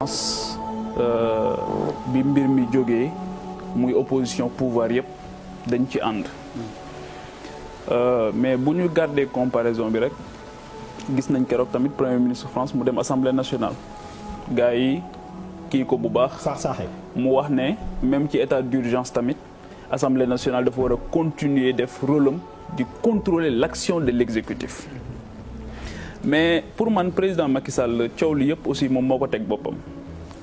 France bi mbir mi jógee muy opposition pouvoir yëpp dañ ci ànd mais bu ñu garder comparaison bi rek gis nañ keroog tamit premier ministre France mu dem assemblée nationale gars yi kii ko bu baax mu wax ne même ci état d'urgence tamit assemblée nationale dafa war a continuer def rôle am di contrôler l'action de l'exécutif mais pour man président Macky Sall coow li yëpp aussi moom moo ko teg boppam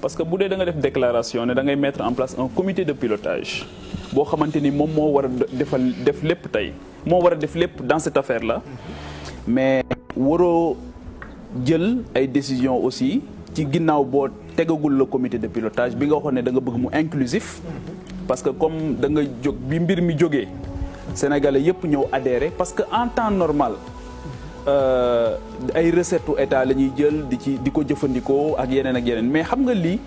parce que bu dee da nga def déclaration ne da ngay mettre en place un comité de pilotage boo xamante ni moom moo war a def lépp tey moo war a def lépp dans cette affaire là mais waroo jël ay décisions aussi ci ginnaaw boo tegagul le comité de pilotage bi nga waxoon ne da nga bëgg mu inclusif parce que comme da nga jóg bi mbir mi jógee sénégalais yëpp ñëw adhéré parce que en temps normal ay recettes u état la ñuy jël di ko jëfandikoo ak yeneen mais xam nga lii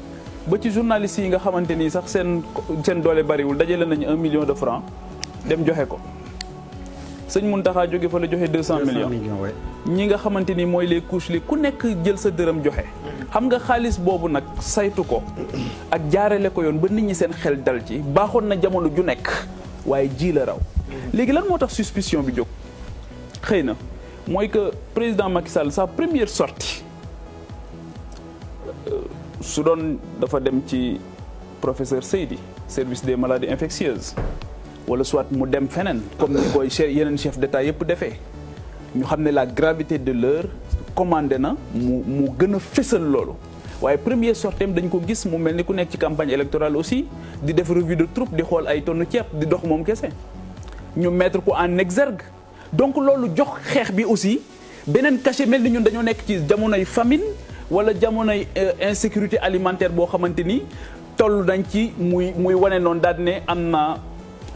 ba ci journalistes yi nga xamante ni sax seen doole bariwul dajale nañu 1 million de francs dem joxe ko sëñ Mountakha jóge fa la joxe 200 millions ñi nga xamante ni mooy les couches li ku nekk jël sa dërëm joxe xam nga xaalis boobu nag saytu ko ak jaarale ko yoon ba nit ñi seen xel dal ci baaxoon na jamono ju nekk waaye ji la raw léegi lan moo tax suspicion bi jóg xëy na mooy que président Macky Sall sa première sortie su doon dafa dem ci professeur Seydi service des maladies infectieuses wala soit mu dem feneen comme ni koy yeneen chef d'état yëpp defee ñu xam ne la gravité de l'heure commandé na mu gën a fësal loolu waaye première sortie dañ ko gis mu mel ni ku nekk ci campagne électorale aussi di def revue de troupe di xool ay tonne ceeb di dox moom kese ñu mettre ko en exergue donc loolu jox xeex bi aussi beneen cachet mel ni ñun dañoo nekk ci jamonoy famine wala jamonoy insécurité alimentaire boo xamante ni toll nañ ci muy wane noonu daal ne am na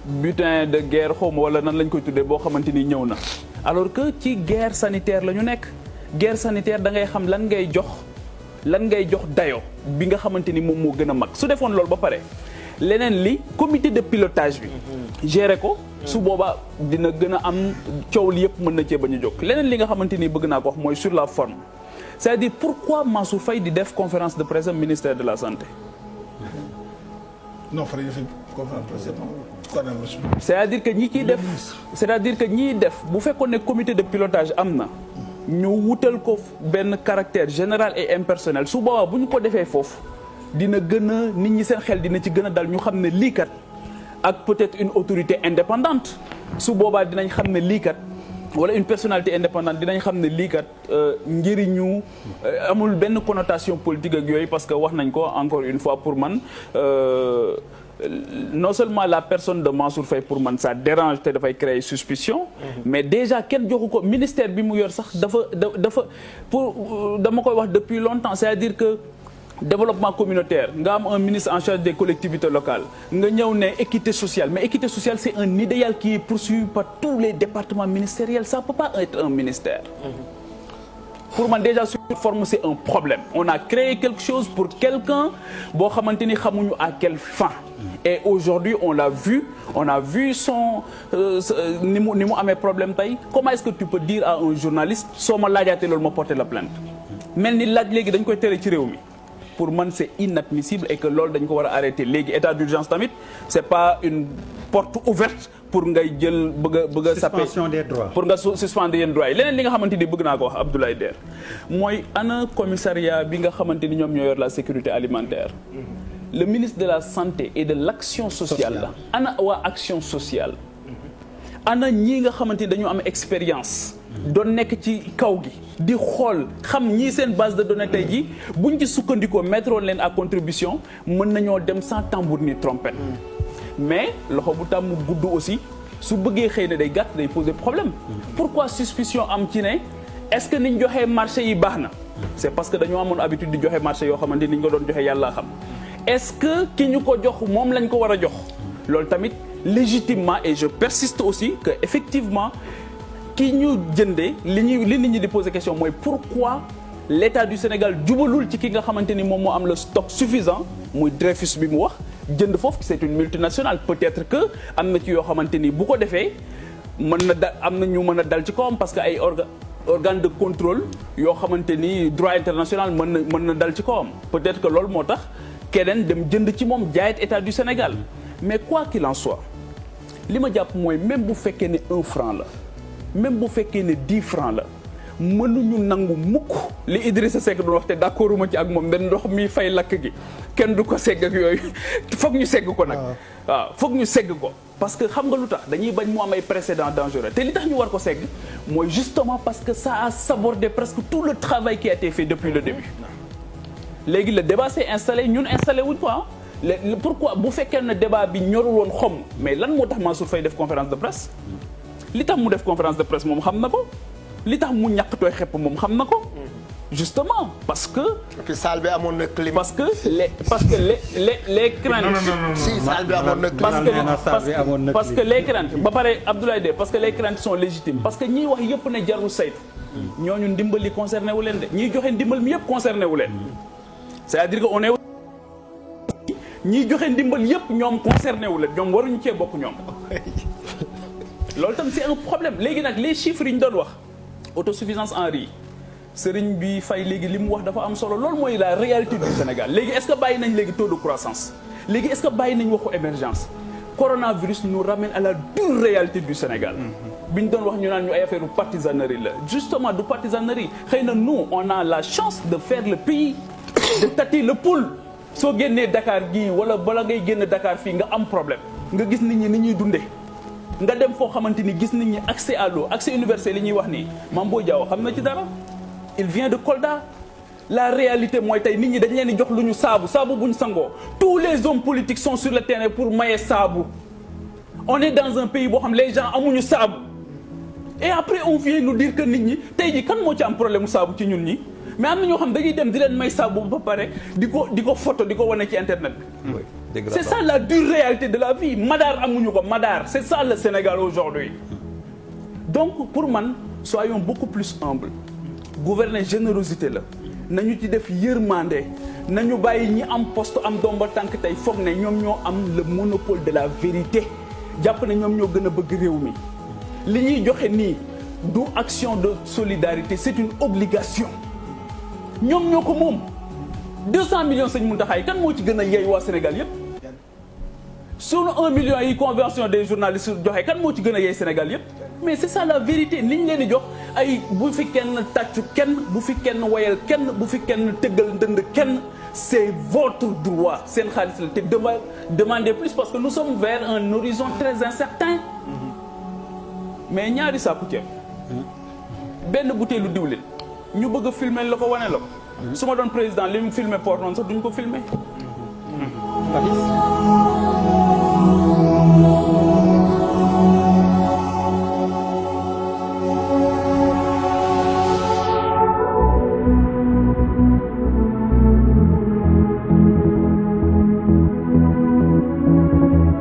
butin de guerre xawma wala nan lañ koy tuddee boo xamante ni ñëw na alors que ci guerre sanitaire la ñu nekk guerre sanitaire da ngay xam lan ngay jox dayo bi nga xamante ni moom moo gën a mag su defoon loolu ba pare leneen li comité de pilotage bi gérer ko su boobaa dina gën a am coow li yëpp mën na cee bañ a jóg leneen li nga xamante ni bëgg naa ko wax mooy sur la forme c'est-à-dire pourquoi Mansour Faye di def conférence de presse ministère de la santé non c'est-à-dire que ñiy def bu fekkoon ne comité de pilotage am na ñu wutal ko benn caractère général et impersonnel su boobaa bu ñu ko defee foofu dina gën a nit ñi seen xel dina ci gën a dal ñu xam ne lii kat ak peut-être une autorité indépendante su boobaa dinañ xam ne lii kat wala une personnalité indépendante dinañ xam ne lii kat njëriñu amul benn connotation politique ak yooyu parce que wax nañ ko encore une fois pour man non seulement la personne de Mansour Faye pour man ça dérange te dafay créer suspicion mais déjà kenn joxu ko ministère bi mu yor sax dafa dama koy wax depuis longtemps c'est-à-dire que développement communautaire nga am un ministre en charge des collectivités locales nga ñëw ne équité sociale mais équité sociale c'est un idéal qui est poursuivi par tous les départements ministériels ça peut pas être un ministère pour man déjà sur forme c'est un problème on a créé quelque chose pour quelqu'un boo xamante ni xamuñu à quelle fin et aujourd'hui on a vu son ni mu amee problème tey comment est-ce que tu peux dire à un journaliste soo ma laajaatee loolu ma porter la plainte mel ni laaj léegi dañ koy tere ci réew mi pour man c'est inadmissible et que loolu dañ ko war a arrêter léegi état d'urgence tamit c'est pas une porte ouverte pour ngay jël bëgg a saper suspension des droits pour nga suspendre yenn droits yi leneen li nga xamante ni bëgg naa ko wax Abdoulaye Der mooy ana commissariat bi nga xamante ni ñoom ñoo yor la sécurité alimentaire le ministre de la santé et de l'action sociale la ana waa action sociale ana ñii nga xamante ni dañu am expérience doon nekk ci kaw gi di xool xam ñii seen base de données tey ji buñ ci sukkandikoo mettre leen à contribution mën nañoo dem sans tambour ni trompette mais loxo bu tàmm gudd aussi su bëggee xëy na day gàtt day poser problème pourquoi suspicion am ci ne est-ce que niñ joxee marché yi baax na c'est parce que dañoo amoon habitude di joxe marché yoo xamante ni ñu ko doon joxe yàlla xam est-ce que ki ñu ko jox moom lañ ko war a jox loolu tamit légitimement et je persiste aussi que effectivement ki ñu jëndee li nit ñi di poser question mooy pourquoi l'État du Sénégal jubalul ci ki nga xamante ni moom moo am le stock suffisant muy Dreyfus bi mu wax jënd foofu c'est une multinationale peut-être que am na ci yoo xamante ni bu ko defee mën na am na ñu mën a dal ci kawam parce que ay organe de contrôle yoo xamante ni droit international mën na dal ci kawam peut-être que loolu moo tax keneen dem jënd ci moom jaayet état du Sénégal mais quoi qu'il en soit li ma jàpp mooy même bu fekkee ne 1 franc la même bu fekkee ne 10 francs la mënuñu nangu mukk li Idrissa Seck doon wax te d'accord ma ci ak moom dañ ndox mi fay lakk gi kenn du ko segg ak yooyu foog ñu segg ko nag waaw foog ñu segg ko parce que xam nga lu tax dañuy bañ mu am ay précédents dangereux te li tax ñu war ko segg mooy justement parce que ça a sabordé presque tout le travail qui a été fait depuis le début léegi le débat s'est installé ñun installé wuñ ko pourquoi bu fekkee ne débat bi ñorul woon xom mais lan moo tax Mansour Faye def conférence de presse li tax mu def conférence de presse moom xam na ko li tax mu ñàkk tooy xepp moom xam na ko justement parce que. et puis salle bi amoon na climat. parce que les craintes. si salle bi amoon na climat. parce que les craintes ba pare Abdoulaye Dé parce que les craintes sont légitimes parce que ñiy wax yëpp ne jarul saytu. ñooñu ndimbal li concerné wu leen de ñiy joxe ndimbal mi yëpp concerné wu leen. c'est-à-dire que on est. ñiy joxe ndimbal yëpp ñoom concerné wu leen ñoom waruñu cee bokk ñoom. loolu tam c'est un problème léegi nag les chiffres yi ñu doon wax autosuffisance en riz Serigne bi Faye léegi li mu wax dafa am solo loolu mooy la réalité du Sénégal léegi est-ce que bàyyi nañ léegi taux de croissance léegi est-ce que bàyyi nañ waxu émergence coronavirus nous ramène à la dure réalité du Sénégal bi ñu doon wax ñu naan ñu ay affaire partisanerie la justement du partisanerie xëy na nous on a la chance de faire le pays de tâter le pouls soo génnee Dakar gii wala bala ngay génn Dakar fii nga am problème nga gis nit ñi ni ñuy dundee nga dem foo xamante ni gis nit ñi accès à l'eau accès universel li ñuy wax nii Mame Boye Diao xam na ci dara il vient de Kolda la réalité mooy tey nit ñi dañ leen di jox lu ñu saabu buñ sangoo tous les hommes politiques sont sur le terrain pour maye saabu on est dans un pays boo xam les gens amuñu saabu et après on vient nous dire que nit ñi tey ji kan moo ci am problème mu saabu ci ñun ñi mais am na ñoo xam dañuy dem di leen may saabu ba pare di ko photo di ko wane ci internet bi c'est ça la dure réalité de la vie Madar amuñu ko Madar c'est ça le Sénégal aujourd'hui donc pour man soyons beaucoup plus humbles gouverner générosité la nañu ci def yërmande nañu bàyyi ñi am poste am domba tànk tey foog ne ñoom ñoo am le monopole de la vérité jàpp ne ñoom ñoo gën a bëgg réew mi li ñuy joxe nii du action de solidarité c'est une obligation ñoom ñoo ko moom 200 millions sëñ Mountakha yi kan moo ci gën a yey waa Sénégal yépp sunu 1 million yi convention des journalistes joxe kan moo ci gën a yey Sénégal yépp mais c'est ça la vérité li ñu leen di jox ay bu fi kenn tàccu kenn bu fi kenn woyal kenn bu fi kenn tëggal ndënd kenn c'est votre droit seen xaalis la te demandez plus parce que nous sommes vers un horizon très incertain mais ñaari saaku ceeb benn bouteille lu diwlin ñu bëgg a filmer la ko wane la ko su ma doon président li mu filmer port noonu sax duñ ko filmer